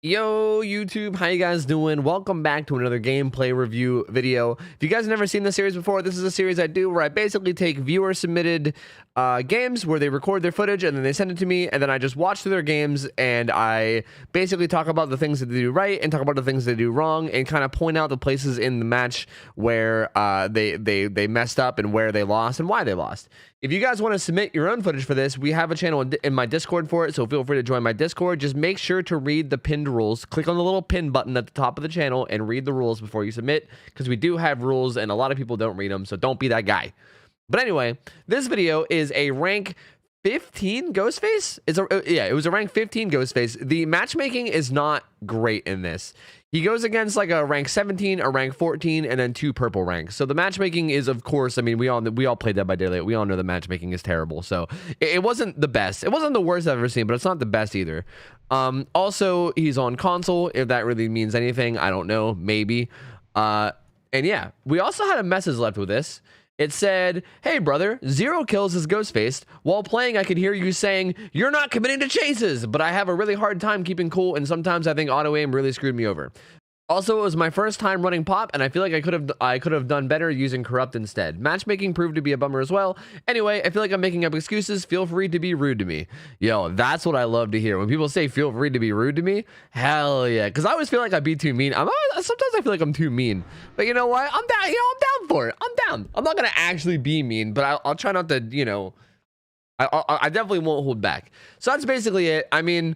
Yo YouTube, how you guys doing? Welcome back to another gameplay review video. If you guys have never seen this series before, this is a series I do where I basically take viewer submitted games where they record their footage and then they send it to me, and then I just watch through their games and I basically talk about the things that they do right and talk about the things they do wrong and kind of point out the places in the match where they messed up and where they lost and why they lost. If you guys want to submit your own footage for this, we have a channel in my Discord for it, so feel free to join my Discord. Just make sure to read the pinned rules. Click on the little pin button at the top of the channel and read the rules before you submit, because we do have rules and a lot of people don't read them, so don't be that guy. But anyway, this video is a rank 15 Ghostface? It was a rank 15 Ghostface. The matchmaking is not great in this. He goes against like a rank 17, a rank 14, and then 2 purple ranks. So the matchmaking is, of course, I mean, we all played Dead by Daylight. We all know the matchmaking is terrible. So it wasn't the best. It wasn't the worst I've ever seen, but it's not the best either. Also, he's on console. If that really means anything, I don't know. Maybe. And yeah, we also had a message left with this. It said, "Hey brother, 0 kills is Ghostface. While playing, I could hear you saying, 'You're not committing to chases,' but I have a really hard time keeping cool, and sometimes I think auto aim really screwed me over. Also, it was my first time running pop, and I feel like I could have done better using corrupt instead. Matchmaking proved to be a bummer as well. Anyway, I feel like I'm making up excuses. Feel free to be rude to me." Yo, that's what I love to hear. When people say feel free to be rude to me, hell yeah. Because I always feel like I'd be too mean. Sometimes I feel like I'm too mean. But you know what? I'm down. I'm down for it. I'm down. I'm not gonna actually be mean, but I'll try not to. I definitely won't hold back. So that's basically it. I mean,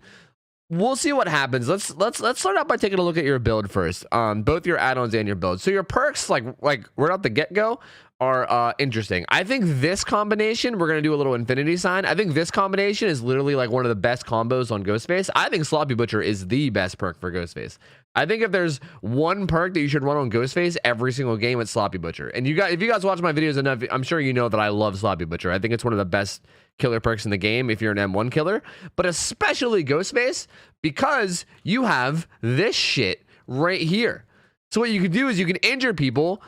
we'll see what happens. Let's start out by taking a look at your build first. Both your add-ons and your build. So your perks, like right out the get-go, are interesting. I think this combination, we're gonna do a little infinity sign. I think this combination is literally like one of the best combos on Ghostface. I think Sloppy Butcher is the best perk for Ghostface. I think if there's one perk that you should run on Ghostface every single game, it's Sloppy Butcher. And if you guys watch my videos enough, I'm sure you know that I love Sloppy Butcher. I think it's one of the best killer perks in the game if you're an M1 killer, but especially Ghostface, because you have this shit right here. So what you can do is you can injure people,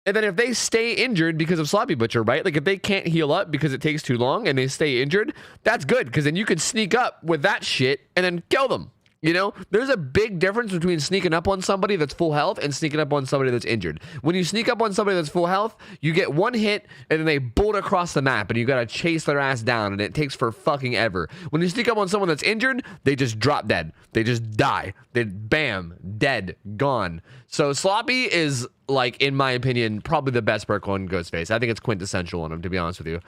and then if they stay injured because of Sloppy Butcher, right? Like if they can't heal up because it takes too long and they stay injured, that's good, because then you can sneak up with that shit and then kill them. You know, there's a big difference between sneaking up on somebody that's full health and sneaking up on somebody that's injured. When you sneak up on somebody that's full health, you get one hit and then they bolt across the map and you gotta chase their ass down and it takes for fucking ever. When you sneak up on someone that's injured, they just drop dead. They just die. They bam, dead, gone. So Sloppy is, like, in my opinion, probably the best perk on Ghostface. I think it's quintessential on him, to be honest with you.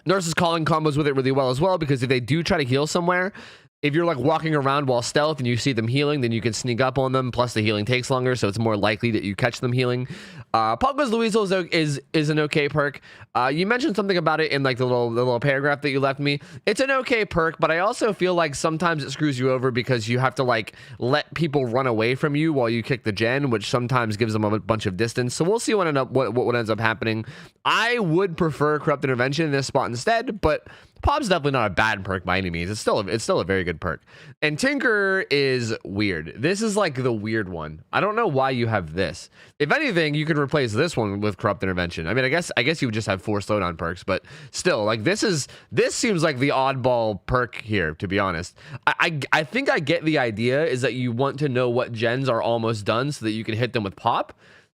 Nurse's calling combos with it really well as well, because if they do try to heal somewhere, if you're like walking around while stealth and you see them healing, then you can sneak up on them. Plus the healing takes longer, so it's more likely that you catch them healing. Pogba's Luizel is an okay perk. You mentioned something about it in like the little paragraph that you left me. It's an okay perk, but I also feel like sometimes it screws you over because you have to like let people run away from you while you kick the gen, which sometimes gives them a bunch of distance. So we'll see what ends up happening. I would prefer Corrupt Intervention in this spot instead, but Pop's definitely not a bad perk by any means. It's still a very good perk. And Tinker is weird. This is like the weird one. I don't know why you have this. If anything, you could replace this one with Corrupt Intervention. I mean, I guess you would just have 4 slowdown perks, but still, like this seems like the oddball perk here, to be honest. I think I get the idea is that you want to know what gens are almost done so that you can hit them with Pop.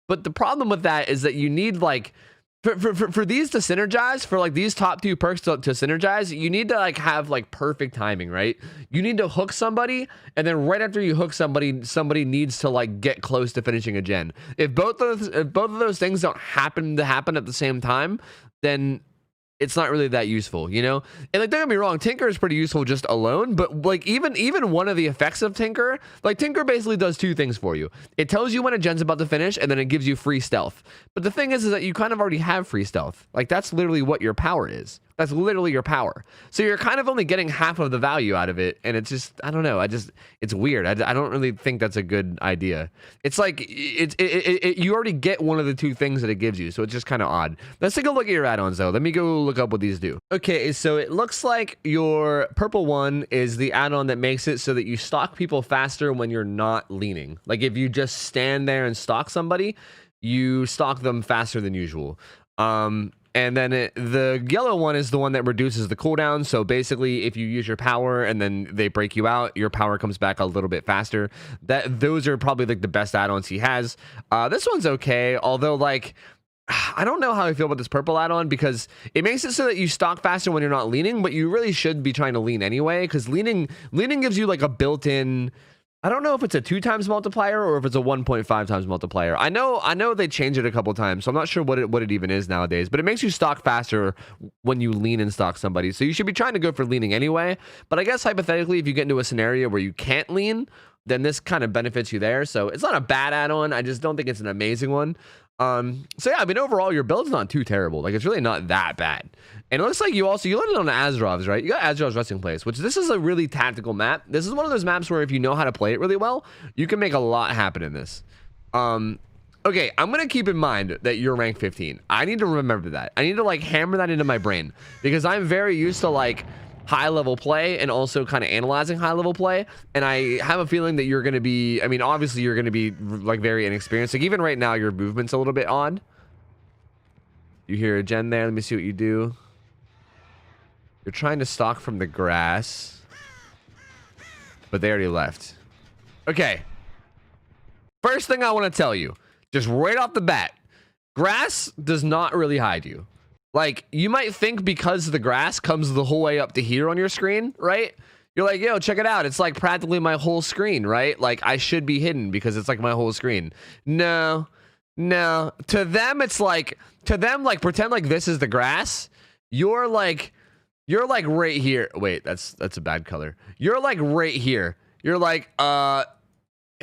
But the problem with that is that you need like for these to synergize, for like these top 2 perks to synergize, you need to like have like perfect timing, right? You need to hook somebody, and then right after you hook somebody needs to like get close to finishing a gen. If both of those things don't happen at the same time, then it's not really that useful, you know? And like, don't get me wrong, Tinker is pretty useful just alone, but like even one of the effects of Tinker, like Tinker basically does 2 things for you. It tells you when a gen's about to finish, and then it gives you free stealth. But the thing is that you kind of already have free stealth. Like that's literally what your power is. That's literally your power. So you're kind of only getting half of the value out of it. And it's just, I don't know. It's weird. I don't really think that's a good idea. It's like, you already get one of the 2 things that it gives you. So it's just kind of odd. Let's take a look at your add-ons though. Let me go look up what these do. Okay, so it looks like your purple one is the add-on that makes it so that you stalk people faster when you're not leaning. Like if you just stand there and stalk somebody, you stalk them faster than usual. And then the yellow one is the one that reduces the cooldown. So basically, if you use your power and then they break you out, your power comes back a little bit faster. Those are probably like the best add-ons he has. This one's okay, although like I don't know how I feel about this purple add-on, because it makes it so that you stock faster when you're not leaning, but you really should be trying to lean anyway, because leaning gives you like a built-in, I don't know if it's a 2 times multiplier or if it's a 1.5 times multiplier. I know they changed it a couple times, so I'm not sure what it even is nowadays, but it makes you stock faster when you lean and stock somebody. So you should be trying to go for leaning anyway. But I guess hypothetically, if you get into a scenario where you can't lean, then this kind of benefits you there. So it's not a bad add-on. I just don't think it's an amazing one. So yeah, I mean, overall, your build's not too terrible. Like, it's really not that bad. And it looks like you landed on Azerov's, right? You got Azerov's resting place, which this is a really tactical map. This is one of those maps where if you know how to play it really well, you can make a lot happen in this. Okay, I'm going to keep in mind that you're rank 15. I need to remember that. I need to, like, hammer that into my brain, because I'm very used to, like, high-level play and also kind of analyzing high-level play, and I have a feeling that you're going to be, I mean, obviously you're going to be like very inexperienced. Like, even right now your movement's a little bit odd. You hear a gen there. Let me see what you do. You're trying to stalk from the grass, but they already left. Okay, first thing I want to tell you, just right off the bat, grass does not really hide you. Like, you might think because the grass comes the whole way up to here on your screen, right? You're like, yo, check it out. It's like practically my whole screen, right? Like, I should be hidden because it's like my whole screen. No. To them, it's like, pretend like this is the grass. You're like right here. Wait, that's a bad color. You're like right here. You're like, am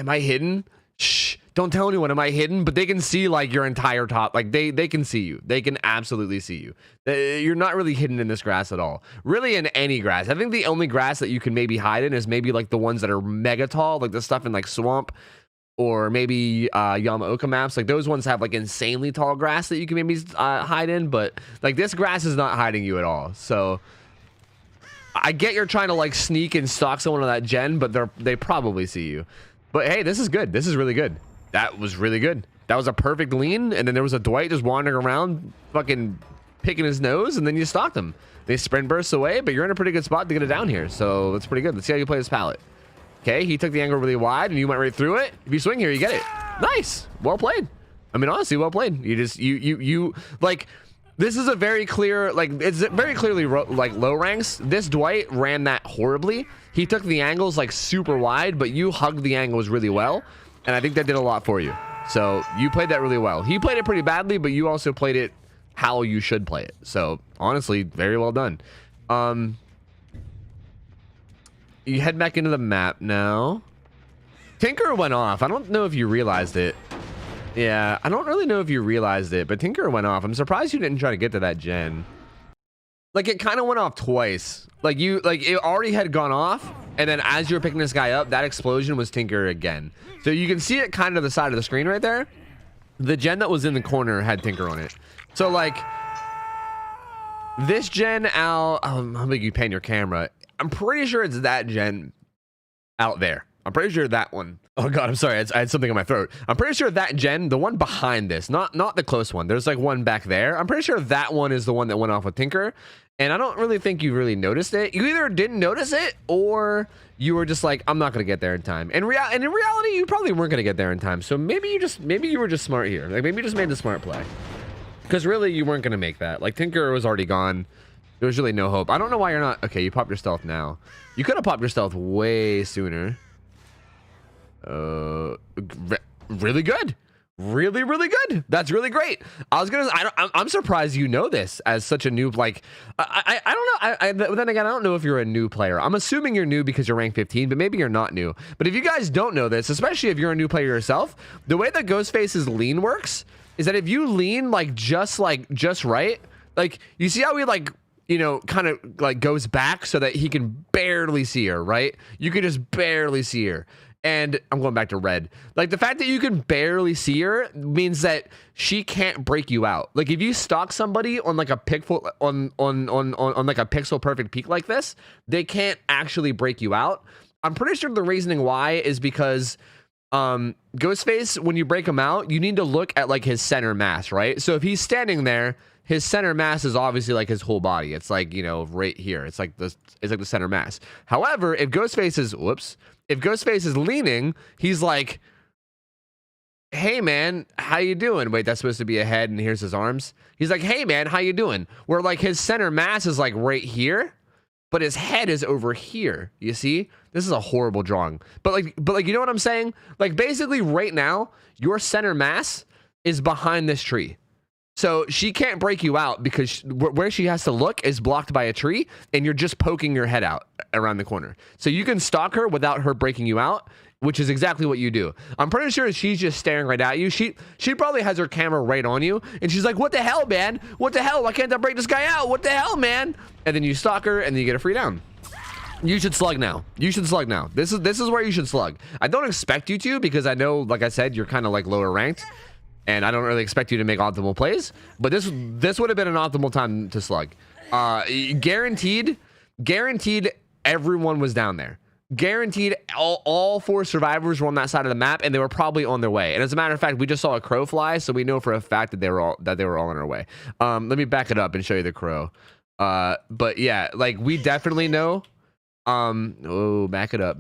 I hidden? Shh. Don't tell anyone, am I hidden? But they can see like your entire top. Like they can see you. They can absolutely see you. You're not really hidden in this grass at all. Really, in any grass. I think the only grass that you can maybe hide in is maybe like the ones that are mega tall, like the stuff in like Swamp or maybe Yamaoka maps. Like those ones have like insanely tall grass that you can maybe hide in. But like this grass is not hiding you at all. So I get you're trying to like sneak and stalk someone on that gen, but they probably see you. But hey, this is good. This is really good. That was really good. That was a perfect lean, and then there was a Dwight just wandering around, fucking picking his nose, and then you stalked him. They sprint bursts away, but you're in a pretty good spot to get it down here, so that's pretty good. Let's see how you play this pallet. Okay, he took the angle really wide, and you went right through it. If you swing here, you get it. Nice. Well played. I mean, honestly, well played. You just, you like, this is a very clear, like, it's very clearly, like, low ranks. This Dwight ran that horribly. He took the angles, like, super wide, but you hugged the angles really well. And I think that did a lot for you. So you played that really well. He played it pretty badly, but you also played it how you should play it. So honestly, very well done. You head back into the map now. Tinker went off. I don't know if you realized it. Yeah, I don't really know if you realized it, but Tinker went off. I'm surprised you didn't try to get to that gen. Like, it kind of went off twice. Like, it already had gone off, and then as you were picking this guy up, that explosion was Tinker again. So you can see it kind of the side of the screen right there. The gen that was in the corner had Tinker on it. So, like, this gen out, how big you pan your camera? I'm pretty sure it's that gen out there. I'm pretty sure that one. Oh god, I'm sorry. I had something in my throat. I'm pretty sure that gen, the one behind this, not the close one. There's like one back there. I'm pretty sure that one is the one that went off with Tinker. And I don't really think you really noticed it. You either didn't notice it or you were just like, I'm not going to get there in time. And in reality, you probably weren't going to get there in time. So maybe you were just smart here. Like maybe you just made the smart play. Because really, you weren't going to make that. Like Tinker was already gone. There was really no hope. I don't know why you're not. Okay, you popped your stealth now. You could have popped your stealth way sooner. Really good. Really good. That's really great. I'm surprised you know this as such a noob. Like I don't know. Then again, I don't know if you're a new player. I'm assuming you're new because you're rank 15, but maybe you're not new. But if you guys don't know this, especially if you're a new player yourself, the way that Ghostface's lean works is that if you lean just right, like you see how he like, you know, kind of like goes back so that he can barely see her, right? You can just barely see her. And I'm going back to red. Like the fact that you can barely see her means that she can't break you out. Like if you stalk somebody on like a pixel on like a pixel perfect peak like this, they can't actually break you out. I'm pretty sure the reasoning why is because Ghostface, when you break him out, you need to look at like his center mass, right? So if he's standing there, his center mass is obviously like his whole body. It's like, you know, right here. It's like the center mass. However, if Ghostface is leaning, he's like, hey man, how you doing? Wait, that's supposed to be a head and here's his arms. He's like, hey man, how you doing? Where like his center mass is like right here, but his head is over here. You see? This is a horrible drawing. But like you know what I'm saying? Like basically right now, your center mass is behind this tree. So she can't break you out because where she has to look is blocked by a tree and you're just poking your head out around the corner. So you can stalk her without her breaking you out, which is exactly what you do. I'm pretty sure she's just staring right at you. She probably has her camera right on you and she's like, what the hell, man? What the hell? Why can't I break this guy out? What the hell, man? And then you stalk her and then you get a free down. You should slug now. You should slug now. This is where you should slug. I don't expect you to because I know, like I said, you're kind of like lower ranked. And I don't really expect you to make optimal plays, but this would have been an optimal time to slug. Guaranteed everyone was down there. Guaranteed all 4 survivors were on that side of the map and they were probably on their way. And as a matter of fact, we just saw a crow fly, so we know for a fact that they were all on their way. Let me back it up and show you the crow. But yeah, like we definitely know. Oh, back it up.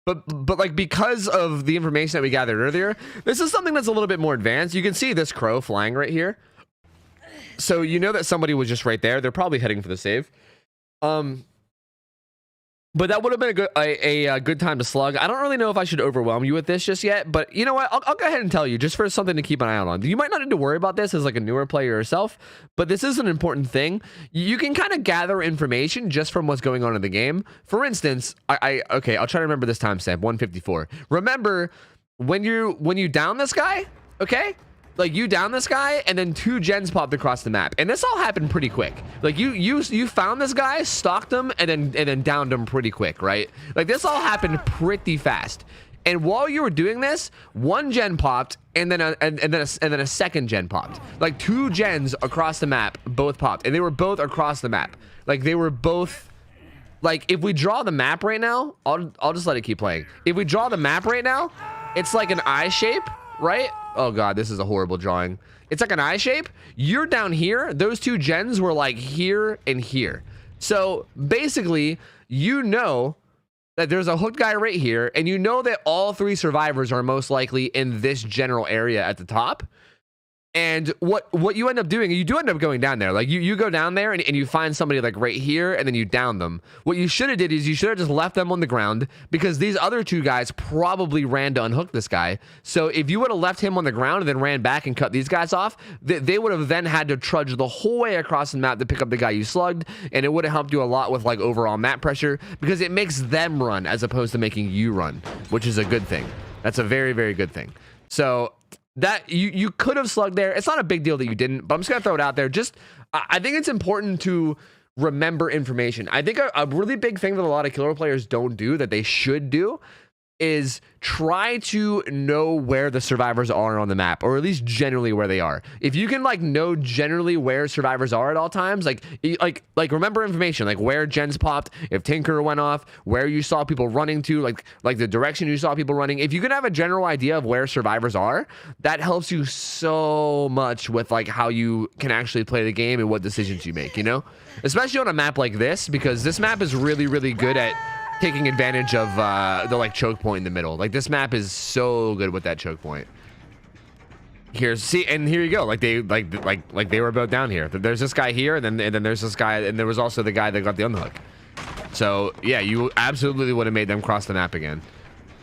But like because of the information that we gathered earlier, this is something that's a little bit more advanced. You can see this crow flying right here. So you know that somebody was just right there. They're probably heading for the save. But that would have been a good time to slug. I don't really know if I should overwhelm you with this just yet, but you know what? I'll go ahead and tell you just for something to keep an eye out on. You might not need to worry about this as like a newer player yourself, but this is an important thing. You can kind of gather information just from what's going on in the game. For instance, okay, I'll try to remember this timestamp, 154. Remember when you down this guy, okay? Like you down this guy and then 2 gens popped across the map, and this all happened pretty quick. Like you found this guy, stalked him, and then downed him pretty quick, right? Like this all happened pretty fast. And while you were doing this, 1 gen popped, and then a second gen popped. Like 2 gens across the map both popped, and they were both across the map. Like they were both. Like if we draw the map right now, I'll just let it keep playing. If we draw the map right now, it's like an eye shape, right? Oh god, this is a horrible drawing. It's like an eye shape. You're down here. Those 2 gens were like here and here. So basically, you know that there's a hooked guy right here, and you know that all 3 survivors are most likely in this general area at the top. And what you end up doing, you do end up going down there. Like you go down there and you find somebody like right here and then you down them. What you should have did is you should have just left them on the ground because these other 2 guys probably ran to unhook this guy. So if you would have left him on the ground and then ran back and cut these guys off, they would have then had to trudge the whole way across the map to pick up the guy you slugged. And it would have helped you a lot with like overall map pressure because it makes them run as opposed to making you run, which is a good thing. That's a very, very good thing. So that you could have slugged there. It's not a big deal that you didn't, but I'm just gonna throw it out there. Just I think it's important to remember information. I think a really big thing that a lot of killer players don't do that they should do is try to know where the survivors are on the map, or at least generally where they are. If you can like know generally where survivors are at all times, like remember information, like where gens popped, if Tinker went off, where you saw people running to, like the direction you saw people running. If you can have a general idea of where survivors are, that helps you so much with like how you can actually play the game and what decisions you make, you know? Especially on a map like this, because this map is really, really good at taking advantage of the like choke point in the middle. Like this map is so good with that choke point. Here you go. Like they were both down here. There's this guy here, and then there's this guy, and there was also the guy that got the unhook. So yeah, you absolutely would have made them cross the map again.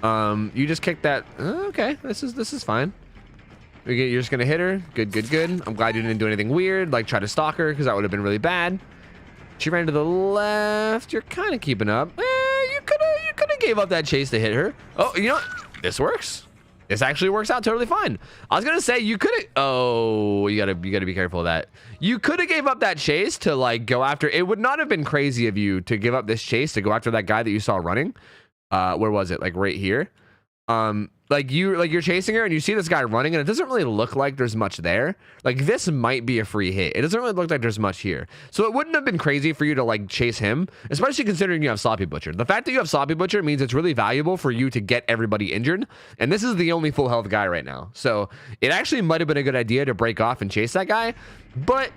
You just kicked that. Okay, this is fine. You're just gonna hit her. Good. I'm glad you didn't do anything weird, like try to stalk her, because that would have been really bad. She ran to the left. You're kind of keeping up. You could have gave up that chase to hit her. Oh, you know what? This works. This actually works out totally fine. I was gonna say you could have. Oh, you gotta be careful of that. You could have gave up that chase to like go after. It would not have been crazy of you to give up this chase to go after that guy that you saw running. Where was it? Like right here. Like you're chasing her and you see this guy running and it doesn't really look like there's much there. Like this might be a free hit. It doesn't really look like there's much here. So it wouldn't have been crazy for you to like chase him, especially considering you have Sloppy Butcher. The fact that you have Sloppy Butcher means it's really valuable for you to get everybody injured. And this is the only full health guy right now. So it actually might have been a good idea to break off and chase that guy. But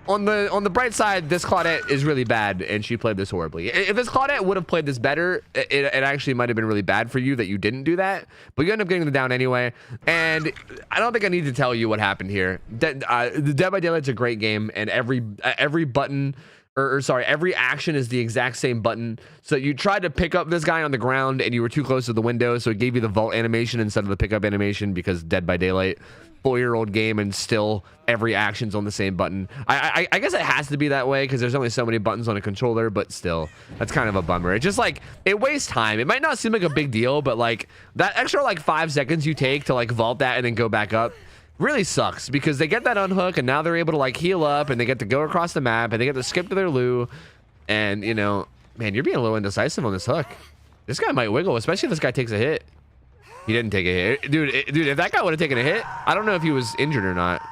on the bright side, this Claudette is really bad, and she played this horribly. If this Claudette would have played this better, it actually might have been really bad for you that you didn't do that. But you end up getting the down anyway. And I don't think I need to tell you what happened here. Dead by Daylight's a great game, and every button, or sorry, every action is the exact same button. So you tried to pick up this guy on the ground, and you were too close to the window, so it gave you the vault animation instead of the pickup animation because Dead by Daylight. 4-year-old game, and still every action's on the same button. I guess it has to be that way because there's only so many buttons on a controller, but still, that's kind of a bummer. It just like, it wastes time. It might not seem like a big deal, but like that extra like 5 seconds you take to like vault that and then go back up really sucks because they get that unhook and now they're able to like heal up and they get to go across the map and they get to skip to their loo. And you know, man, you're being a little indecisive on this hook. This guy might wiggle, especially if this guy takes a hit. He didn't take a hit. Dude, if that guy would have taken a hit, I don't know if he was injured or not.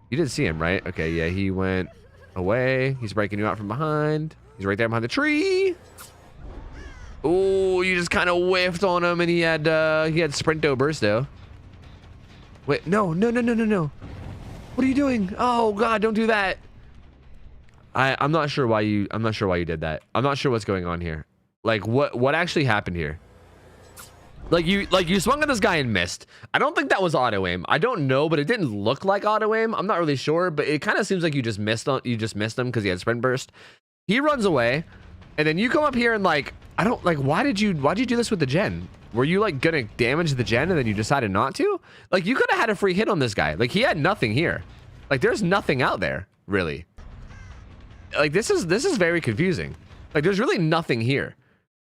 You did see him, right? Okay, yeah, he went away. He's breaking you out from behind. He's right there behind the tree. Oh, you just kind of whiffed on him, and he had Sprinto Bursto. Wait, no. What are you doing? Oh God, don't do that. I'm not sure why you did that. I'm not sure what's going on here. Like what actually happened here? Like you swung at this guy and missed. I don't think that was auto aim. I don't know, but it didn't look like auto aim. I'm not really sure, but it kind of seems like you just missed him because he had sprint burst. He runs away, and then you come up here and like why did you do this with the gen? Were you like gonna damage the gen and then you decided not to? Like you could have had a free hit on this guy. Like he had nothing here. Like there's nothing out there really. Like this is very confusing. Like there's really nothing here.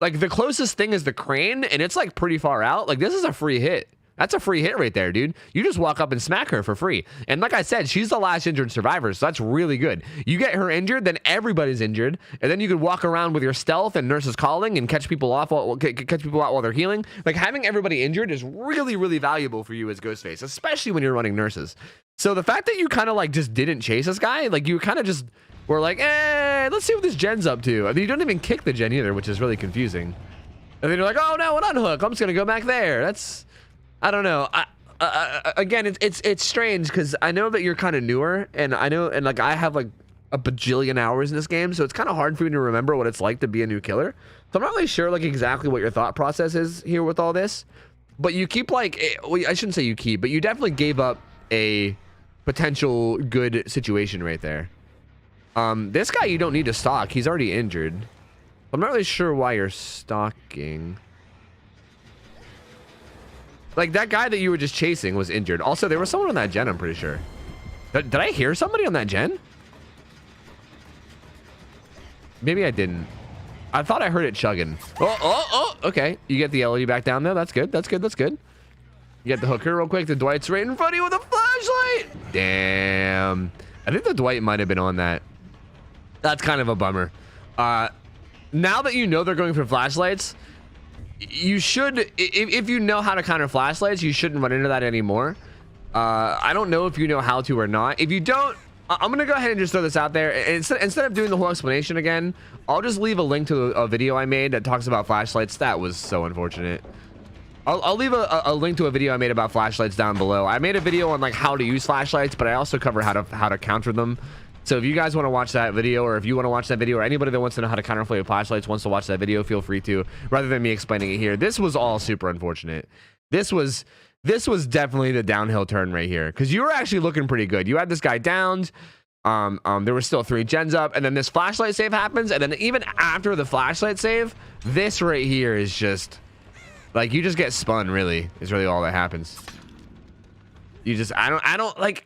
Like the closest thing is the crane and it's like pretty far out. Like this is a free hit. That's a free hit right there, dude. You just walk up and smack her for free. And like I said, she's the last injured survivor, so that's really good. You get her injured, then everybody's injured, and then you could walk around with your stealth and nurses calling and catch people out while they're healing. Like having everybody injured is really, really valuable for you as Ghostface, especially when you're running nurses. So the fact that you kind of like just didn't chase this guy, like you kind of just were like, let's see what this gen's up to. I mean, you don't even kick the gen either, which is really confusing. And then you're like, oh no, an unhook. I'm just gonna go back there. That's, I don't know. Again, it's strange because I know that you're kind of newer, and I know, and like I have like a bajillion hours in this game, so it's kind of hard for me to remember what it's like to be a new killer. So I'm not really sure like exactly what your thought process is here with all this. But you keep like, well, I shouldn't say you keep, but you definitely gave up a potential good situation right there. This guy you don't need to stalk. He's already injured. I'm not really sure why you're stalking. Like that guy that you were just chasing was injured. Also, there was someone on that gen, I'm pretty sure. Did I hear somebody on that gen? Maybe I didn't. I thought I heard it chugging. Oh, okay. You get the LED back down there. That's good. That's good. You get the hooker real quick. The Dwight's right in front of you with a flashlight. Damn. I think the Dwight might have been on that. That's kind of a bummer. Now that you know they're going for flashlights, you should, if you know how to counter flashlights, you shouldn't run into that anymore. I don't know if you know how to or not. If you don't, I'm gonna go ahead and just throw this out there. Instead of doing the whole explanation again, I'll just leave a link to a video I made that talks about flashlights. That was so unfortunate. I'll leave a link to a video I made about flashlights down below. I made a video on like how to use flashlights, but I also cover how to counter them. So if you guys want to watch that video, or if you want to watch that video, or anybody that wants to know how to counterplay with flashlights wants to watch that video, feel free to, rather than me explaining it here. This was all super unfortunate. This was definitely the downhill turn right here, because you were actually looking pretty good. You had this guy downed. There were still 3 gens up, and then this flashlight save happens, and then even after the flashlight save, this right here is just like, you just get spun, really, is really all that happens. You just, I don't like,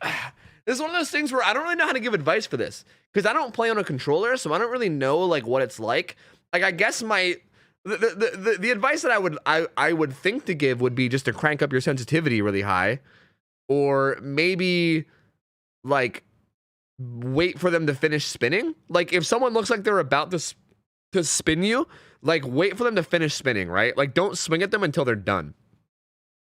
this is one of those things where I don't really know how to give advice for this, because I don't play on a controller, so I don't really know like what it's like. Like, I guess the advice that I would think to give would be just to crank up your sensitivity really high, or maybe like wait for them to finish spinning. Like if someone looks like they're about to to spin you, like wait for them to finish spinning, right? Like don't swing at them until they're done.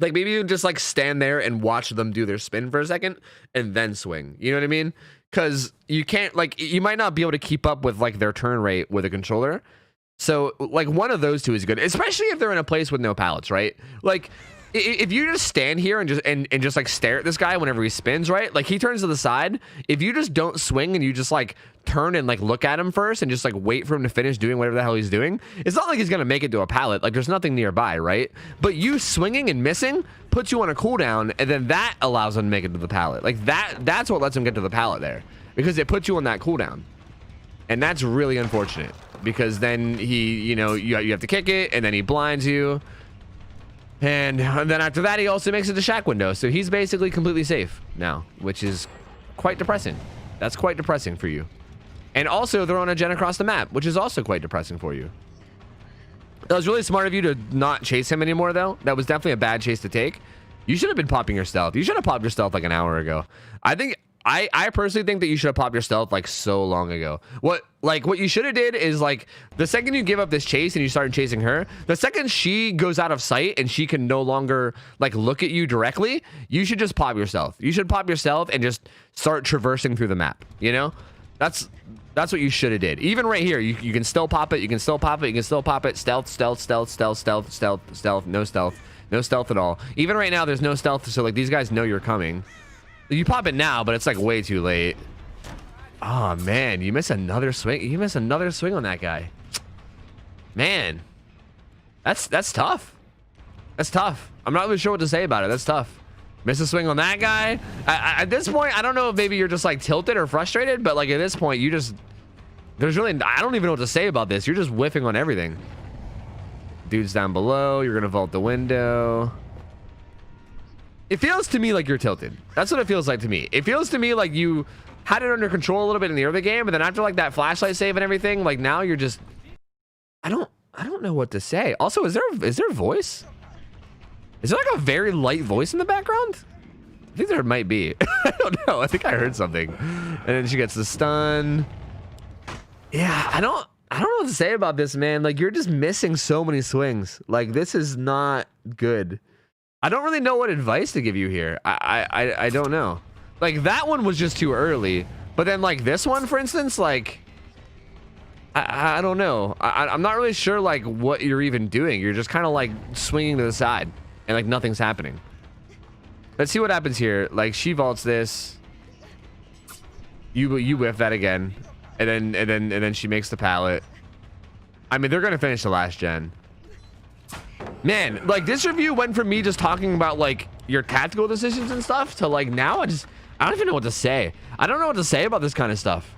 Like maybe you just like stand there and watch them do their spin for a second and then swing. You know what I mean? Because you can't, like, you might not be able to keep up with like their turn rate with a controller. So like one of those two is good, especially if they're in a place with no pallets, right? Like if you just stand here and just like stare at this guy whenever he spins, right? Like he turns to the side. If you just don't swing and you just like turn and like look at him first and just like wait for him to finish doing whatever the hell he's doing, it's not like he's gonna make it to a pallet. Like there's nothing nearby, right? But you swinging and missing puts you on a cooldown, and then that allows him to make it to the pallet. Like that's what lets him get to the pallet there, because it puts you on that cooldown, and that's really unfortunate. Because then he, you know, you have to kick it, and then he blinds you. And then after that, he also makes it to shack window. So he's basically completely safe now, which is quite depressing. That's quite depressing for you. And also, they're on a gen across the map, which is also quite depressing for you. That was really smart of you to not chase him anymore, though. That was definitely a bad chase to take. You should have been popping your stealth. You should have popped your stealth like an hour ago. I personally think that you should have popped your stealth like so long ago. What you should have did is like the second you give up this chase and you started chasing her, the second she goes out of sight and she can no longer like look at you directly, you should just pop your stealth. You should pop your stealth and just start traversing through the map. You know, that's what you should have did. Even right here, you can still pop it. You can still pop it. You can still pop it. Stealth, stealth, stealth, stealth, stealth, stealth, stealth. No stealth. No stealth at all. Even right now, there's no stealth. So like these guys know you're coming. You pop it now, but it's like way too late. Oh man, you miss another swing. You miss another swing on that guy. Man, that's tough. That's tough. I'm not really sure what to say about it. That's tough. Miss a swing on that guy. At this point, I don't know if maybe you're just like tilted or frustrated, but like at this point, you just, there's really, I don't even know what to say about this. You're just whiffing on everything. Dude's down below. You're gonna vault the window. It feels to me like you're tilted. That's what it feels like to me. It feels to me like you had it under control a little bit in the early game, but then after like that flashlight save and everything, like now you're just, I don't know what to say. Also, is there voice? Is there like a very light voice in the background? I think there might be. I don't know. I think I heard something. And then she gets the stun. Yeah, I don't know what to say about this, man. Like you're just missing so many swings. Like this is not good. I don't really know what advice to give you here. I don't know. Like that one was just too early, but then like this one, for instance, like I don't know. I'm not really sure like what you're even doing. You're just kind of like swinging to the side and like nothing's happening. Let's see what happens here. Like she vaults this. You whiff that again, and then she makes the pallet. I mean, they're gonna finish the last gen. Man, like this review went from me just talking about like your tactical decisions and stuff to like now I don't even know what to say. I don't know what to say about this kind of stuff.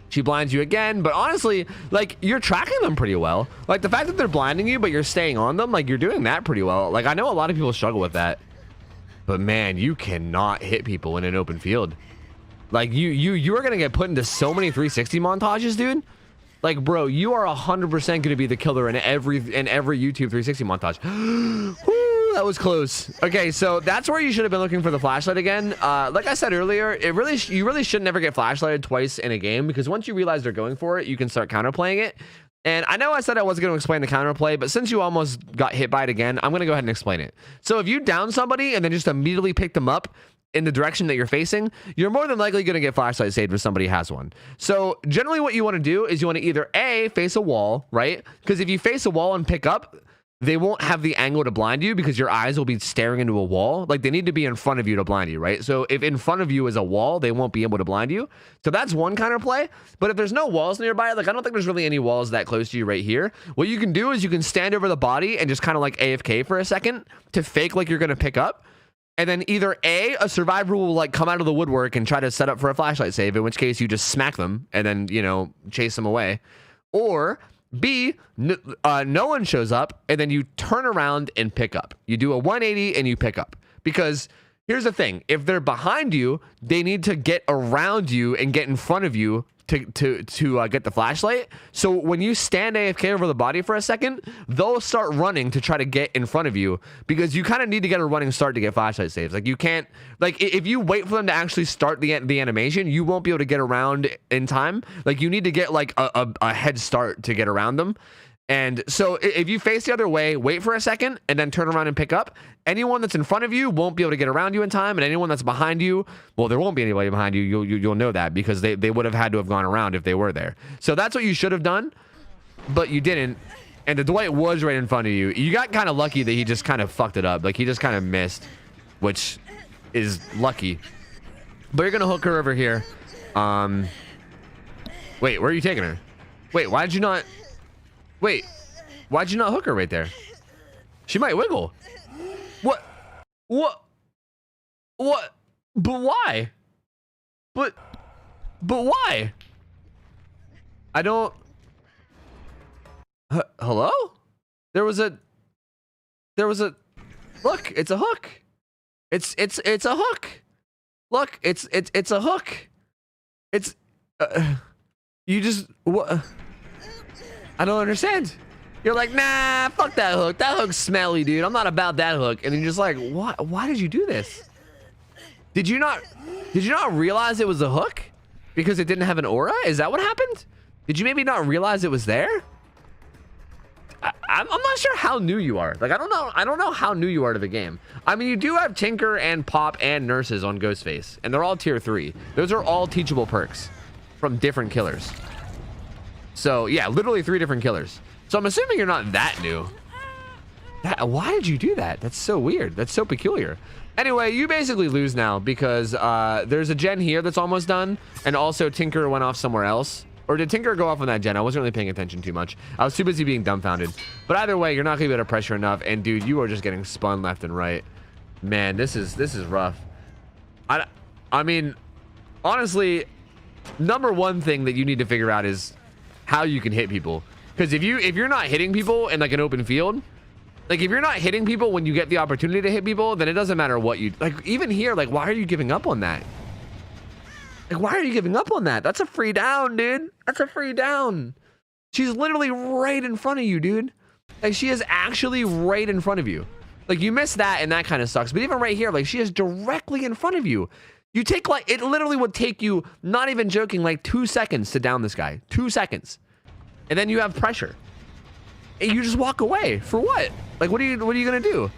She blinds you again, but honestly, like you're tracking them pretty well. Like the fact that they're blinding you, but you're staying on them, like you're doing that pretty well. Like I know a lot of people struggle with that, but man, you cannot hit people in an open field. Like you are gonna get put into so many 360 montages, dude. Like, bro, you are 100% going to be the killer in every YouTube 360 montage. Woo, that was close. Okay, so that's where you should have been looking for the flashlight again. Like I said earlier, you really should never get flashlighted twice in a game, because once you realize they're going for it, you can start counterplaying it. And I know I said I wasn't going to explain the counterplay, but since you almost got hit by it again, I'm going to go ahead and explain it. So if you down somebody and then just immediately pick them up in the direction that you're facing, you're more than likely going to get flashlight saved if somebody has one. So generally what you want to do is you want to either A, face a wall, right? Because if you face a wall and pick up, they won't have the angle to blind you because your eyes will be staring into a wall. Like they need to be in front of you to blind you, right? So if in front of you is a wall, they won't be able to blind you. So that's one counterplay. But if there's no walls nearby, like I don't think there's really any walls that close to you right here. What you can do is you can stand over the body and just kind of like AFK for a second to fake like you're going to pick up. And then either A, survivor will like come out of the woodwork and try to set up for a flashlight save, in which case you just smack them and then, you know, chase them away. Or B, no one shows up and then you turn around and pick up. You do a 180 and you pick up. Because here's the thing. If they're behind you, they need to get around you and get in front of you to get the flashlight. So when you stand AFK over the body for a second, they'll start running to try to get in front of you, because you kind of need to get a running start to get flashlight saves. Like you can't, like if you wait for them to actually start the animation, you won't be able to get around in time. Like you need to get like a head start to get around them. And so if you face the other way, wait for a second, and then turn around and pick up, anyone that's in front of you won't be able to get around you in time, and anyone that's behind you, well, there won't be anybody behind you. You'll know that, because they would have had to have gone around if they were there. So that's what you should have done, but you didn't. And the Dwight was right in front of you. You got kind of lucky that he just kind of fucked it up. Like he just kind of missed, which is lucky. But you're gonna hook her over here. Wait, where are you taking her? Wait, why did you not? Wait, why'd you not hook her right there? She might wiggle. What? What? What? But why? But why? I don't... Hello? There was a... Look, it's a hook. It's a hook. Look, it's a hook. It's... you just... What? I don't understand. You're like, nah, fuck that hook. That hook's smelly, dude. I'm not about that hook. And you're just like, what? Why did you do this? Did you not realize it was a hook because it didn't have an aura? Is that what happened? Did you maybe not realize it was there? I'm not sure how new you are. Like, I don't know how new you are to the game. I mean, you do have Tinker and Pop and Nurses on Ghostface, and they're all tier 3. Those are all teachable perks from different killers. So yeah, literally 3 different killers. So I'm assuming you're not that new. Why did you do that? That's so weird. That's so peculiar. Anyway, you basically lose now because there's a gen here that's almost done, and also Tinker went off somewhere else. Or did Tinker go off on that gen? I wasn't really paying attention too much. I was too busy being dumbfounded. But either way, you're not gonna be able to pressure enough. And dude, you are just getting spun left and right. Man, this is rough. I mean, honestly, number one thing that you need to figure out is how you can hit people. Because if you're not hitting people in like an open field, like if you're not hitting people when you get the opportunity to hit people, then it doesn't matter what you like. Even here, like, why are you giving up on that? Like, why are you giving up on that? That's a free down, dude. That's a free down. She's literally right in front of you, dude. Like, she is actually right in front of you. Like, you missed that, and that kind of sucks. But even right here, like, she is directly in front of you. You take, like, it literally would take you, not even joking, like 2 seconds to down this guy. 2 seconds. And then you have pressure. And you just walk away. For what? Like, what are you gonna do?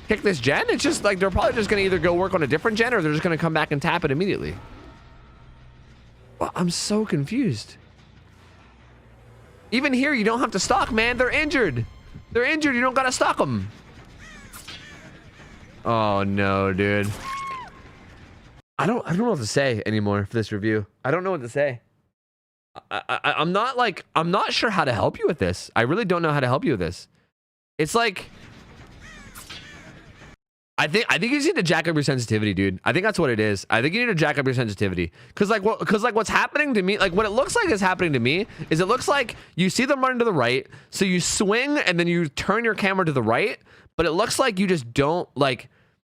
Kick this gen? It's just, like, they're probably just gonna either go work on a different gen, or they're just gonna come back and tap it immediately. Well, I'm so confused. Even here, you don't have to stalk, man. They're injured. They're injured. You don't gotta stalk them. Oh no, dude. I don't know what to say anymore for this review. I don't know what to say. I'm not sure how to help you with this. I really don't know how to help you with this. It's like, I think you just need to jack up your sensitivity, dude. I think that's what it is. I think you need to jack up your sensitivity. Cause what's happening to me, like what it looks like is happening to me is it looks like you see them running to the right. So you swing and then you turn your camera to the right, but it looks like you just don't like,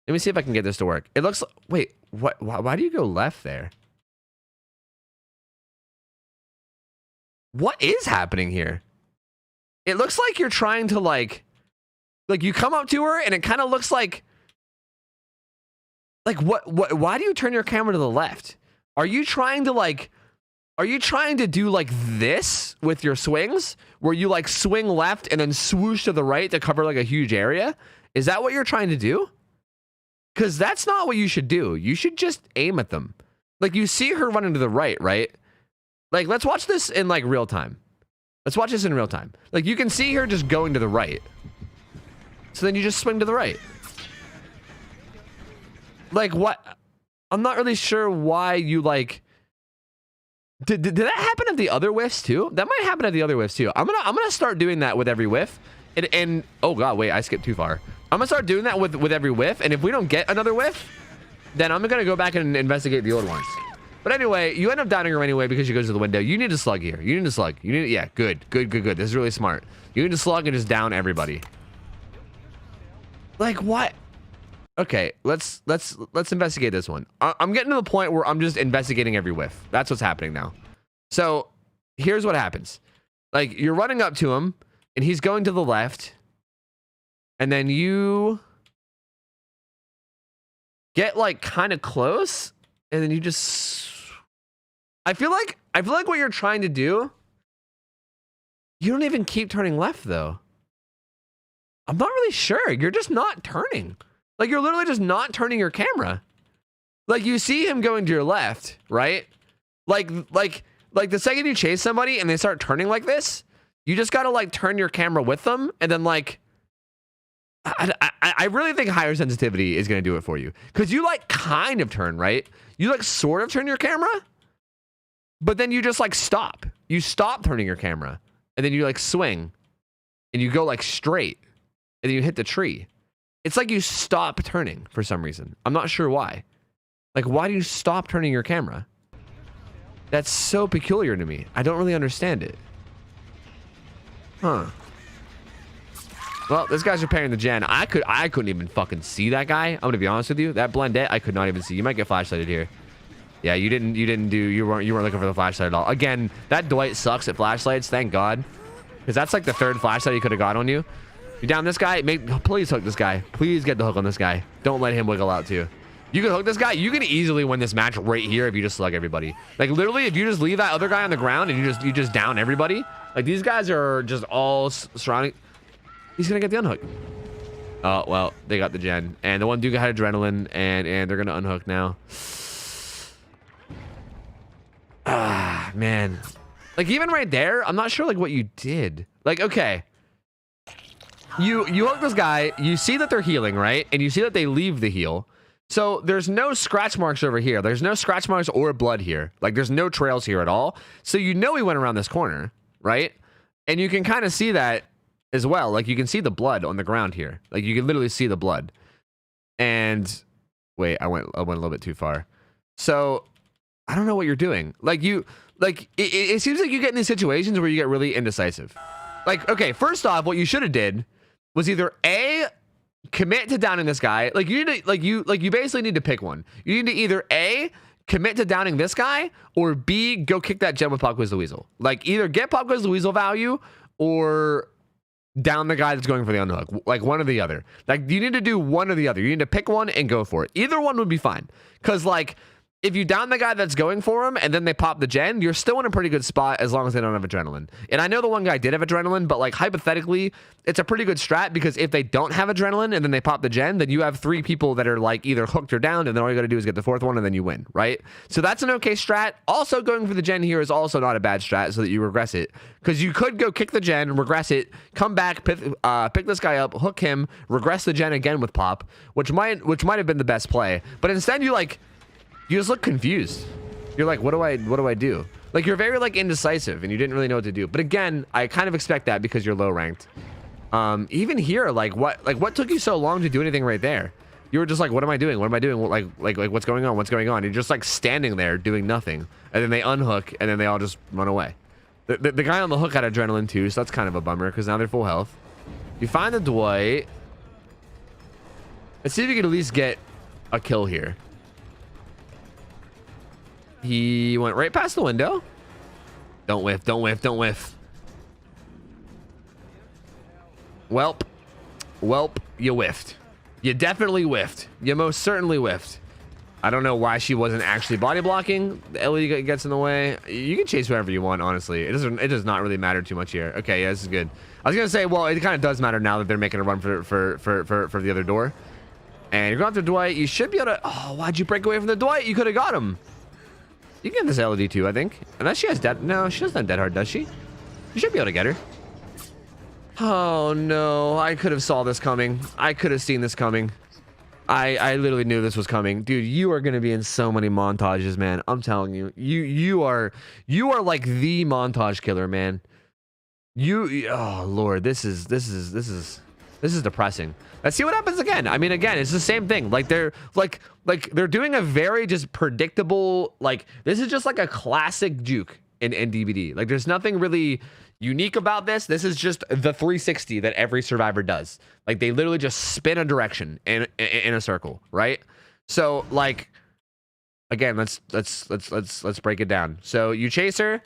let me see if I can get this to work. It looks like, wait, what, why do you go left there? What is happening here? It looks like you're trying to like you come up to her and it kind of looks like what, why do you turn your camera to the left? Are you trying to do like this with your swings where you like swing left and then swoosh to the right to cover like a huge area? Is that what you're trying to do? Because that's not what you should do. You should just aim at them. Like you see her running to the right, right? Like, let's watch this in, like, real time. Let's watch this in real time. Like, you can see her just going to the right. So then you just swing to the right. Like, what? I'm not really sure why you, like... Did that happen at the other whiffs, too? That might happen at the other whiffs, too. I'm gonna start doing that with every whiff. And oh, God, wait, I skipped too far. I'm gonna start doing that with every whiff. And if we don't get another whiff, then I'm gonna go back and investigate the old ones. But anyway, you end up downing her anyway because she goes to the window. You need to slug here. You need to slug. You need, yeah, good. This is really smart. You need to slug and just down everybody. Like what? Okay, let's investigate this one. I'm getting to the point where I'm just investigating every whiff. That's what's happening now. So here's what happens. Like, you're running up to him, and he's going to the left, and then you get like kind of close, and then you just... I feel like what you're trying to do, you don't even keep turning left though. I'm not really sure. You're just not turning. Like, you're literally just not turning your camera. Like, you see him going to your left, right? Like the second you chase somebody and they start turning like this, you just gotta like turn your camera with them, and then like I really think higher sensitivity is gonna do it for you, because you like kind of turn, right? You like sort of turn your camera, but then you just like stop. You stop turning your camera, and then you like swing, and you go like straight, and then you hit the tree. It's like you stop turning for some reason. I'm not sure why. Like, why do you stop turning your camera? That's so peculiar to me. I don't really understand it. Huh. Well, this guy's repairing the gen. I couldn't even fucking see that guy. I'm gonna be honest with you. That blendette, I could not even see. You might get flashlighted here. Yeah, you weren't looking for the flashlight at all. Again, that Dwight sucks at flashlights. Thank God, because that's like the third flashlight he could have got on you. You down this guy? Please hook this guy. Please get the hook on this guy. Don't let him wiggle out too. You can hook this guy. You can easily win this match right here if you just slug everybody. Like, literally, if you just leave that other guy on the ground and you just down everybody. Like, these guys are just all surrounding. He's gonna get the unhook. Oh well, they got the gen, and the one dude had adrenaline, and they're gonna unhook now. Ah, man. Like, even right there, I'm not sure like what you did. Like, okay, you hook this guy. You see that they're healing, right? And you see that they leave the heal. So there's no scratch marks over here. There's no scratch marks or blood here. Like, there's no trails here at all. So you know he went around this corner, right? And you can kind of see that as well. Like, you can see the blood on the ground here. Like, you can literally see the blood. And wait, I went a little bit too far. So I don't know what you're doing. Like, it seems like you get in these situations where you get really indecisive. Like, okay, first off, what you should have did was either A, commit to downing this guy. Like, you need to, you basically need to pick one. You need to either A, commit to downing this guy, or B, go kick that gem with Pop Quiz the Weasel. Like, either get Pop Quiz the Weasel value or down the guy that's going for the unhook. Like, one or the other. Like, you need to do one or the other. You need to pick one and go for it. Either one would be fine. Because, like, if you down the guy that's going for him and then they pop the gen, you're still in a pretty good spot as long as they don't have adrenaline. And I know the one guy did have adrenaline, but like, hypothetically, it's a pretty good strat, because if they don't have adrenaline and then they pop the gen, then you have 3 people that are like either hooked or down, and then all you got to do is get the 4th one and then you win, right? So that's an okay strat. Also, going for the gen here is also not a bad strat, so that you regress it, because you could go kick the gen, regress it, come back, pick this guy up, hook him, regress the gen again with pop, which might have been the best play. But instead, you just look confused. You're like, what do I do? Like, you're very like indecisive, and you didn't really know what to do. But again, I kind of expect that because you're low ranked. Even here, like what took you so long to do anything right there? You were just like, what am I doing? What am I doing? Like what's going on? What's going on? You're just like standing there doing nothing, and then they unhook, and then they all just run away. The guy on the hook had adrenaline too, so that's kind of a bummer, because now they're full health. You find the Dwight. Let's see if you can at least get a kill here. He went right past the window. Don't whiff, don't whiff, don't whiff. Welp, you whiffed. You definitely whiffed. You most certainly whiffed. I don't know why she wasn't actually body blocking. The LED gets in the way. You can chase whoever you want, honestly. It does not really matter too much here. Okay, yeah, this is good. I was gonna say, well, it kind of does matter now that they're making a run for the other door. And you're going after Dwight. You should be able to... Oh, why'd you break away from the Dwight? You could have got him. You can get this LED too, I think. Unless she has dead... No, she doesn't have dead hard, does she? You should be able to get her. Oh, no. I could have saw this coming. I could have seen this coming. I literally knew this was coming. Dude, you are going to be in so many montages, man. I'm telling you. You are like the montage killer, man. Oh, Lord. This is depressing. Let's see what happens again. I mean, again, it's the same thing. Like, they're doing a very just predictable, like, this is just like a classic juke in DBD. Like, there's nothing really unique about this. This is just the 360 that every survivor does. Like, they literally just spin a direction in a circle, right? So, like, again, let's break it down. So you chase her.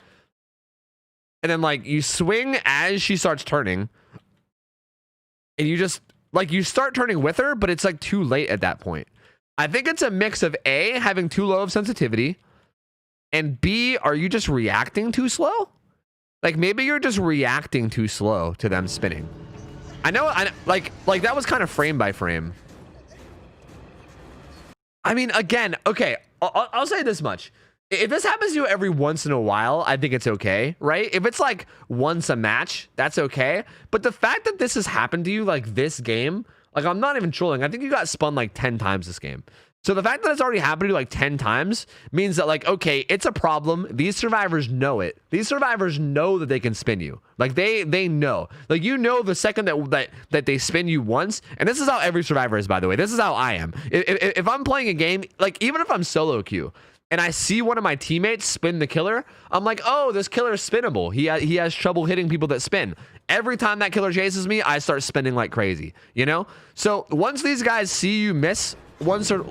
and then like you swing as she starts turning, and you just like you start turning with her, but it's like too late at that point. I think it's a mix of A, having too low of sensitivity, and B, are you just reacting too slow? Like maybe you're just reacting too slow to them spinning. I know, like that was kind of frame by frame. I mean, again, okay, I'll say this much. If this happens to you every once in a while, I think it's okay, right? If it's like once a match, that's okay. But the fact that this has happened to you like this game, like I'm not even trolling. I think you got spun like 10 times this game. So the fact that it's already happened to you like 10 times means that like, okay, it's a problem. These survivors know it. These survivors know that they can spin you. Like they know, like, you know, the second that they spin you once, and this is how every survivor is, by the way. This is how I am. If I'm playing a game, like even if I'm solo queue and I see one of my teammates spin the killer, I'm like, oh, this killer is spinnable. He has trouble hitting people that spin. Every time that killer chases me, I start spinning like crazy, you know? So once these guys see you miss once or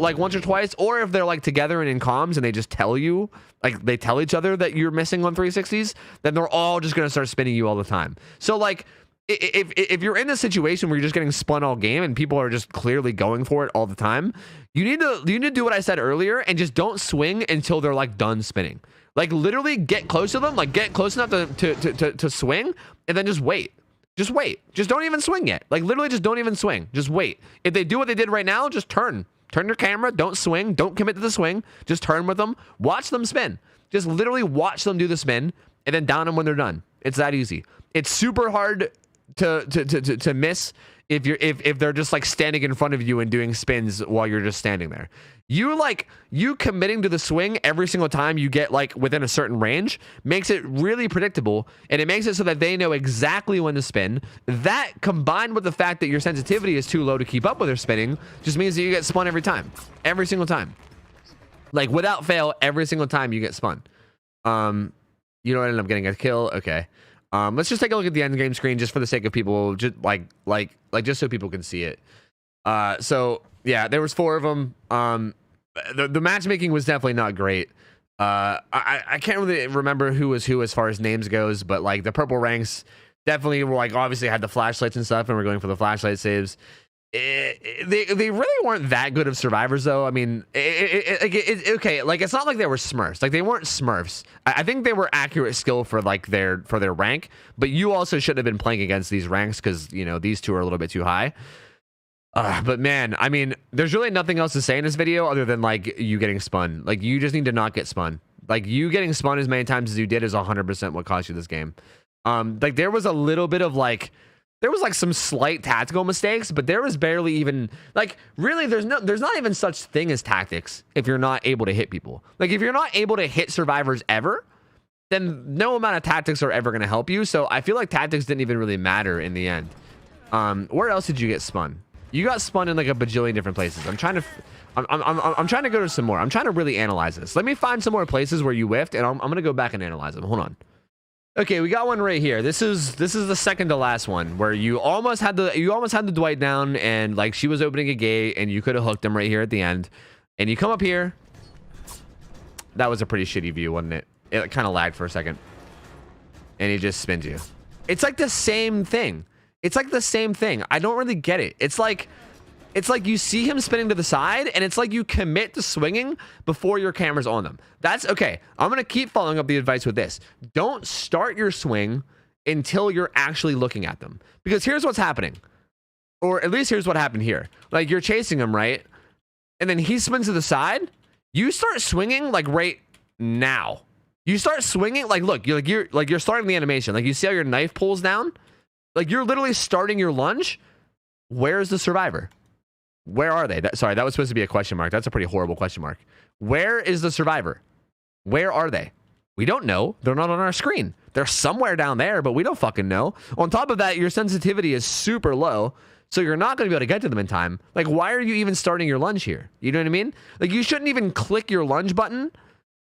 twice, or if they're like together and in comms and they just tell you, like they tell each other that you're missing on 360s, then they're all just gonna start spinning you all the time. So like if you're in this situation where you're just getting spun all game and people are just clearly going for it all the time, you need to do what I said earlier and just don't swing until they're like done spinning. Like literally get close to them, like get close enough to swing, and then just wait. Just wait. Just don't even swing yet. Like literally just don't even swing. Just wait. If they do what they did right now, just turn. Turn your camera. Don't swing. Don't commit to the swing. Just turn with them. Watch them spin. Just literally watch them do the spin and then down them when they're done. It's that easy. It's super hard to miss if they're just like standing in front of you and doing spins while you're just standing there. You committing to the swing every single time you get like within a certain range makes it really predictable, and it makes it so that they know exactly when to spin. That combined with the fact that your sensitivity is too low to keep up with their spinning just means that you get spun every time. Every single time. Like without fail, every single time you get spun. You don't end up getting a kill. Okay. Let's just take a look at the end game screen just for the sake of people, just like just so people can see it. So yeah, there was 4 of them. The matchmaking was definitely not great. I can't really remember who was who as far as names goes, but like the purple ranks definitely were like obviously had the flashlights and stuff, and we're going for the flashlight saves. They really weren't that good of survivors though. I mean, okay, like it's not like they were Smurfs. Like they weren't Smurfs. I think they were accurate skill for like their rank, but you also shouldn't have been playing against these ranks because you know these two are a little bit too high. But man, I mean, there's really nothing else to say in this video other than like you getting spun. Like you just need to not get spun. Like you getting spun as many times as you did is 100% what cost you this game. Like there was a little bit of like. There was like some slight tactical mistakes, but there was barely even like really there's not even such thing as tactics if you're not able to hit people. Like if you're not able to hit survivors ever, then no amount of tactics are ever going to help you. So I feel like tactics didn't even really matter in the end. Where else did you get spun? You got spun in like a bajillion different places. I'm trying to go to some more. I'm trying to really analyze this. Let me find some more places where you whiffed, and I'm going to go back and analyze them. Hold on. Okay, we got one right here. This is the second to last one where you almost had the Dwight down, and like she was opening a gate and you could have hooked him right here at the end. And you come up here. That was a pretty shitty view, wasn't it? It kind of lagged for a second. And he just spins you. It's like the same thing. It's like the same thing. I don't really get it. It's like you see him spinning to the side, and it's like you commit to swinging before your camera's on them. That's okay. I'm going to keep following up the advice with this. Don't start your swing until you're actually looking at them. Because here's what's happening. Or at least here's what happened here. Like you're chasing him, right? And then he spins to the side. You start swinging like right now. You start swinging like, look, you're starting the animation. Like you see how your knife pulls down? Like you're literally starting your lunge. Where's the survivor? Where are they? Sorry, that was supposed to be a question mark. That's a pretty horrible question mark. Where is the survivor? Where are they? We don't know. They're not on our screen. They're somewhere down there, but we don't fucking know. On top of that, your sensitivity is super low, so you're not going to be able to get to them in time. Like, why are you even starting your lunge here? You know what I mean? Like, you shouldn't even click your lunge button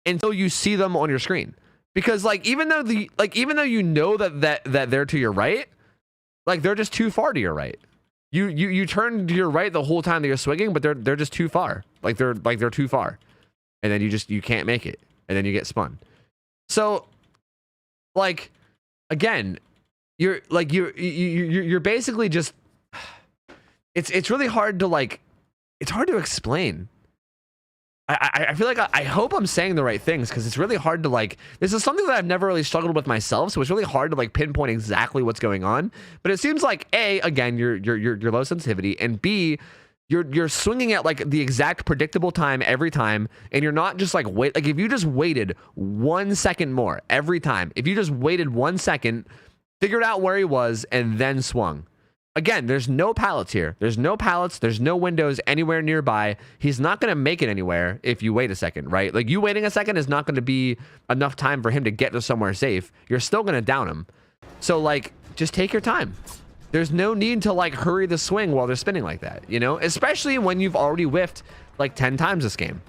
until you see them on your screen. Because, like, even though you know that they're to your right, like, they're just too far to your right. You turn to your right the whole time that you're swinging, but they're just too far. Like they're too far, and then you can't make it, and then you get spun. So, like, again, you're basically just, it's really hard to like, it's hard to explain. I feel like I hope I'm saying the right things, because it's really hard to like, this is something that I've never really struggled with myself, so it's really hard to like pinpoint exactly what's going on. But it seems like A, again, you're low sensitivity, and B, you're swinging at like the exact predictable time every time, and you're not just like wait, like if you just waited 1 second more every time, if you just waited 1 second, figured out where he was, and then swung. Again, there's no pallets here. There's no pallets. There's no windows anywhere nearby. He's not going to make it anywhere if you wait a second, right? Like, you waiting a second is not going to be enough time for him to get to somewhere safe. You're still going to down him. So, like, just take your time. There's no need to, like, hurry the swing while they're spinning like that, you know? Especially when you've already whiffed, like, 10 times this game.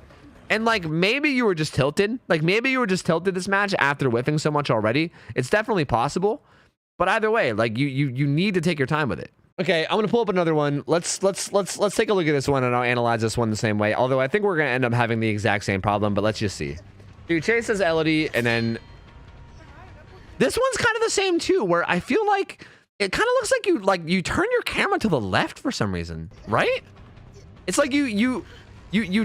And, like, maybe you were just tilted. Like, maybe you were just tilted this match after whiffing so much already. It's definitely possible. But either way, like, you need to take your time with it. Okay, I'm gonna pull up another one. Let's take a look at this one, and I'll analyze this one the same way. Although I think we're gonna end up having the exact same problem, but let's just see. Dude, Chase says Elodie, and then this one's kind of the same too, where I feel like it kind of looks like you turn your camera to the left for some reason, right? It's like you don't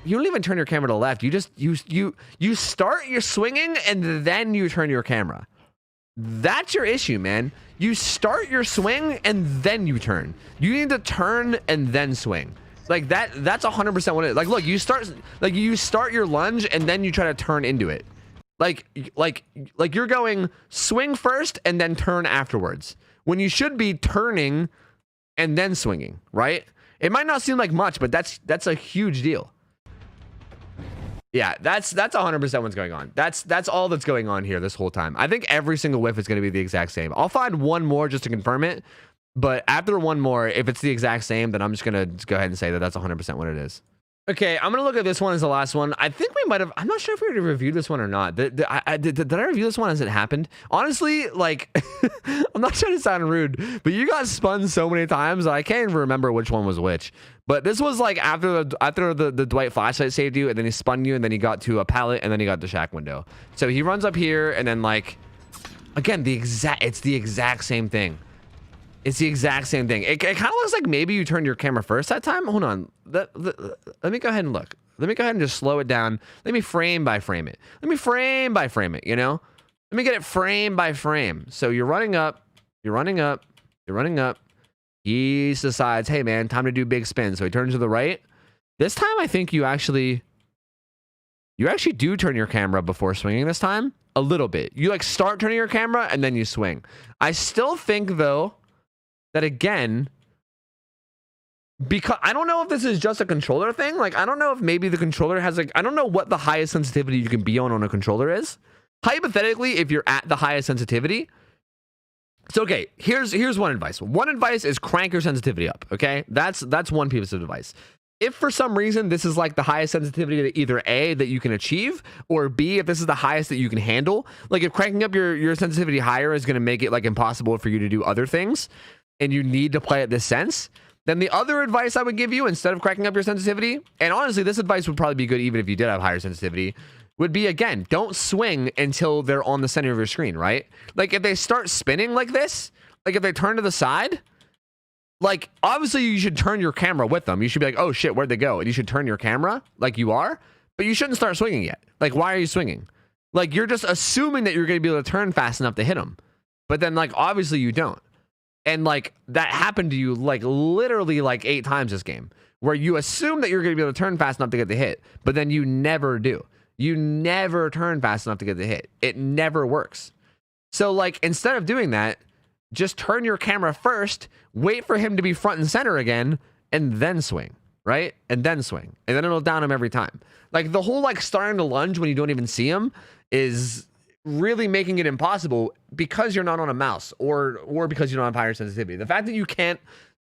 even turn your camera to the left. You start your swinging and then you turn your camera. That's your issue, man. You start your swing and then you turn. You need to turn and then swing. Like that's 100% what it is. Like, look, you start your lunge and then you try to turn into it. Like you're going swing first and then turn afterwards, when you should be turning and then swinging, right? It might not seem like much, but that's a huge deal. Yeah, that's 100% what's going on. That's all that's going on here this whole time. I think every single whiff is going to be the exact same. I'll find one more just to confirm it, but after one more, if it's the exact same, then I'm just going to go ahead and say that that's 100% what it is. Okay, I'm going to look at this one as the last one. I think we might have, I'm not sure if we already reviewed this one or not. Did I review this one as it happened? Honestly, like, I'm not trying to sound rude, but you got spun so many times that I can't even remember which one was which. But this was like after the Dwight flashlight saved you, and then he spun you, and then he got to a pallet, and then he got the shack window. So he runs up here, and then like, again, it's the exact same thing. It's the exact same thing. It kind of looks like maybe you turned your camera first that time. Hold on. Let me go ahead and look. Let me go ahead and just slow it down. Let me frame by frame it. Let me frame by frame it, you know? Let me get it frame by frame. So you're running up. You're running up. You're running up. He decides, hey, man, time to do big spin. So he turns to the right. This time, I think you actually do turn your camera before swinging this time. A little bit. You, like, start turning your camera, and then you swing. I still think, though, that again, because I don't know if this is just a controller thing. Like, I don't know if maybe the controller has, like, I don't know what the highest sensitivity you can be on a controller is. Hypothetically, if you're at the highest sensitivity. So, okay, here's one advice. One advice is crank your sensitivity up, okay? That's one piece of advice. If for some reason this is like the highest sensitivity that either A, that you can achieve, or B, if this is the highest that you can handle, like if cranking up your sensitivity higher is going to make it like impossible for you to do other things, and you need to play at this sense, then the other advice I would give you, instead of cranking up your sensitivity, and honestly, this advice would probably be good even if you did have higher sensitivity, would be, again, don't swing until they're on the center of your screen, right? Like, if they start spinning like this, like if they turn to the side, like, obviously you should turn your camera with them. You should be like, oh shit, where'd they go? And you should turn your camera like you are, but you shouldn't start swinging yet. Like, why are you swinging? Like, you're just assuming that you're going to be able to turn fast enough to hit them. But then, like, obviously you don't. And like that happened to you like literally like 8 times this game, where you assume that you're going to be able to turn fast enough to get the hit, but then you never do. You never turn fast enough to get the hit. It never works. So like, instead of doing that, just turn your camera first, wait for him to be front and center again, and then swing, right? And then swing. And then it'll down him every time. Like, the whole like starting to lunge when you don't even see him is really making it impossible because you're not on a mouse or because you don't have higher sensitivity. The fact that you can't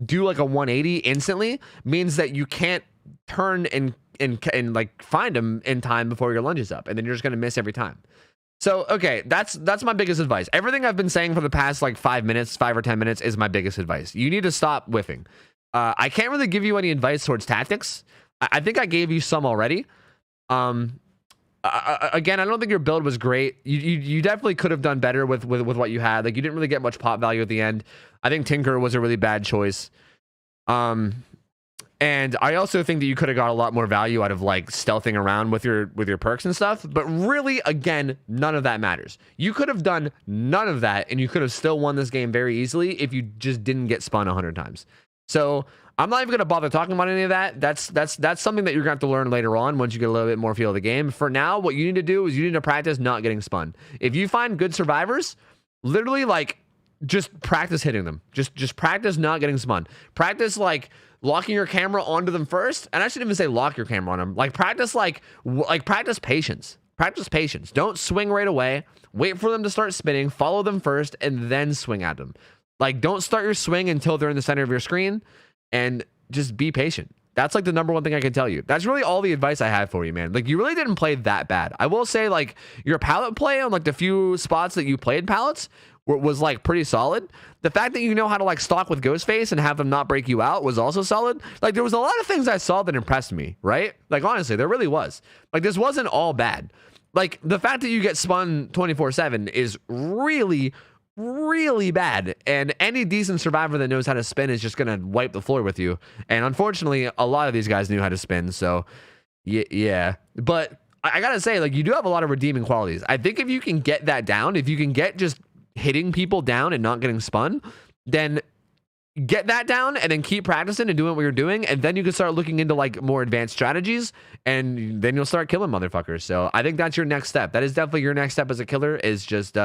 do like a 180 instantly means that you can't turn and like find him in time before your lunge is up, and then you're just going to miss every time. So, okay, that's my biggest advice. Everything I've been saying for the past like 5 or 10 minutes is my biggest advice. You need to stop whiffing. I can't really give you any advice towards tactics. I think I gave you some already. again, I don't think your build was great. You definitely could have done better with what you had. Like, you didn't really get much pop value at the end. I think Tinker was a really bad choice. And I also think that you could have got a lot more value out of like stealthing around with your perks and stuff. But really, again, none of that matters. You could have done none of that, and you could have still won this game very easily if you just didn't get spun 100 times. So I'm not even going to bother talking about any of that. That's something that you're going to have to learn later on once you get a little bit more feel of the game. For now, what you need to do is you need to practice not getting spun. If you find good survivors, literally like just practice hitting them. Just practice not getting spun. Practice like locking your camera onto them first. And I shouldn't even say lock your camera on them. Like practice practice patience. Practice patience. Don't swing right away. Wait for them to start spinning. Follow them first and then swing at them. Like, don't start your swing until they're in the center of your screen, and just be patient. That's like the number one thing I can tell you. That's really all the advice I have for you, man. Like, you really didn't play that bad. I will say, like, your pallet play on like the few spots that you played pallets was like pretty solid. The fact that you know how to like stalk with Ghostface and have them not break you out was also solid. Like, there was a lot of things I saw that impressed me, right? Like, honestly, there really was. Like, this wasn't all bad. Like, the fact that you get spun 24/7 is really bad, and any decent survivor that knows how to spin is just gonna wipe the floor with you. And unfortunately, a lot of these guys knew how to spin, so yeah. But I gotta say, like, you do have a lot of redeeming qualities. I think if you can get that down, if you can get just hitting people down and not getting spun, then get that down and then keep practicing and doing what you're doing, and then you can start looking into like more advanced strategies, and then you'll start killing motherfuckers. So I think that's your next step. That is definitely your next step as a killer, is just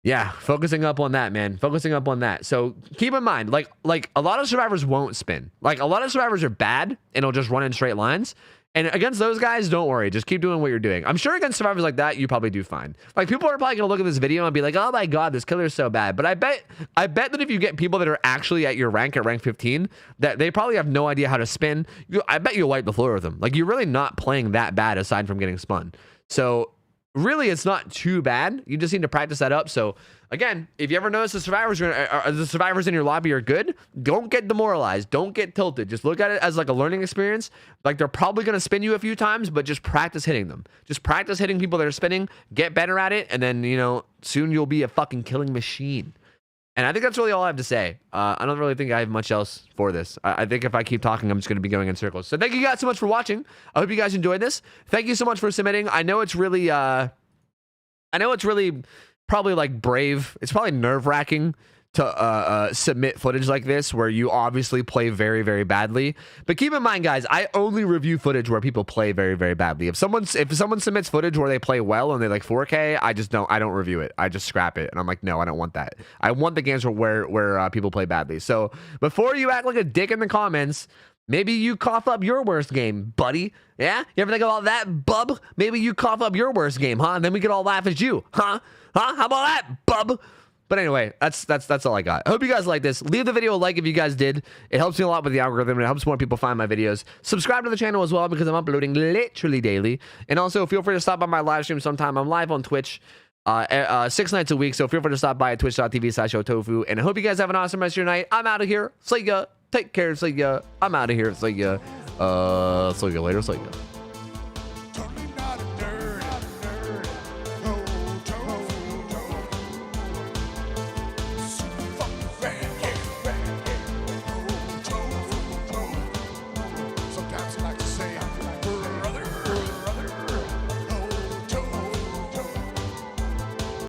yeah, focusing up on that, man. Focusing up on that. So keep in mind, like a lot of survivors won't spin. Like, a lot of survivors are bad and it'll just run in straight lines. And against those guys, don't worry. Just keep doing what you're doing. I'm sure against survivors like that, you probably do fine. Like, people are probably gonna look at this video and be like, oh my god, this killer is so bad. But I bet that if you get people that are actually at your rank, at rank 15, that they probably have no idea how to spin, I bet you'll wipe the floor with them. Like, you're really not playing that bad aside from getting spun. So really, it's not too bad. You just need to practice that up. So again, if you ever notice the survivors in your lobby are good, don't get demoralized. Don't get tilted. Just look at it as like a learning experience. Like, they're probably going to spin you a few times, but just practice hitting them. Just practice hitting people that are spinning. Get better at it. And then, you know, soon you'll be a fucking killing machine. And I think that's really all I have to say. I don't really think I have much else for this. I think if I keep talking, I'm just going to be going in circles. So thank you guys so much for watching. I hope you guys enjoyed this. Thank you so much for submitting. I know it's really, probably like brave. It's probably nerve-wracking to submit footage like this where you obviously play very badly. But keep in mind, guys, I only review footage where people play very badly. If someone submits footage where they play well and they like 4K, I don't review it. I just scrap it. And I'm like, no, I don't want that. I want the games where people play badly. So before you act like a dick in the comments, maybe you cough up your worst game, buddy. Yeah? You ever think about that, bub? Maybe you cough up your worst game, huh? And then we could all laugh at you. Huh? How about that, bub? But anyway, that's all I got. I hope you guys like this. Leave the video a like if you guys did. It helps me a lot with the algorithm, and it helps more people find my videos. Subscribe to the channel as well, because I'm uploading literally daily. And also, feel free to stop by my live stream sometime. I'm live on Twitch 6 nights a week, so feel free to stop by at twitch.tv/OhTofu. And I hope you guys have an awesome rest of your night. I'm out of here. See ya. Take care. See ya. I'm out of here. See ya. See you later. See ya.